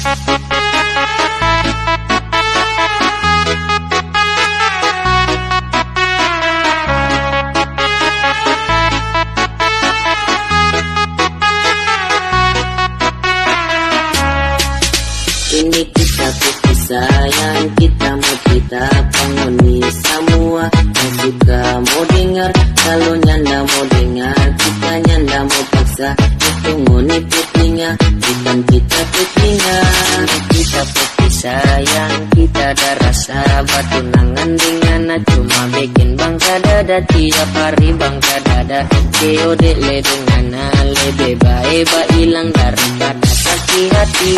Ini kita putih sayang, kita mau kita penghuni semua yang suka mau dengar. Kalau nyanda mau dengar, kita nyanda mau paksa. Itu ngoni putihnya, bukan kita putihnya. Ini kita putih sayang, kita ada rasa. Batunangan dengan cuma bikin bangka dada. Tiap hari bangka dada, COD le dengan lebih baik hilang daripada sakit hati.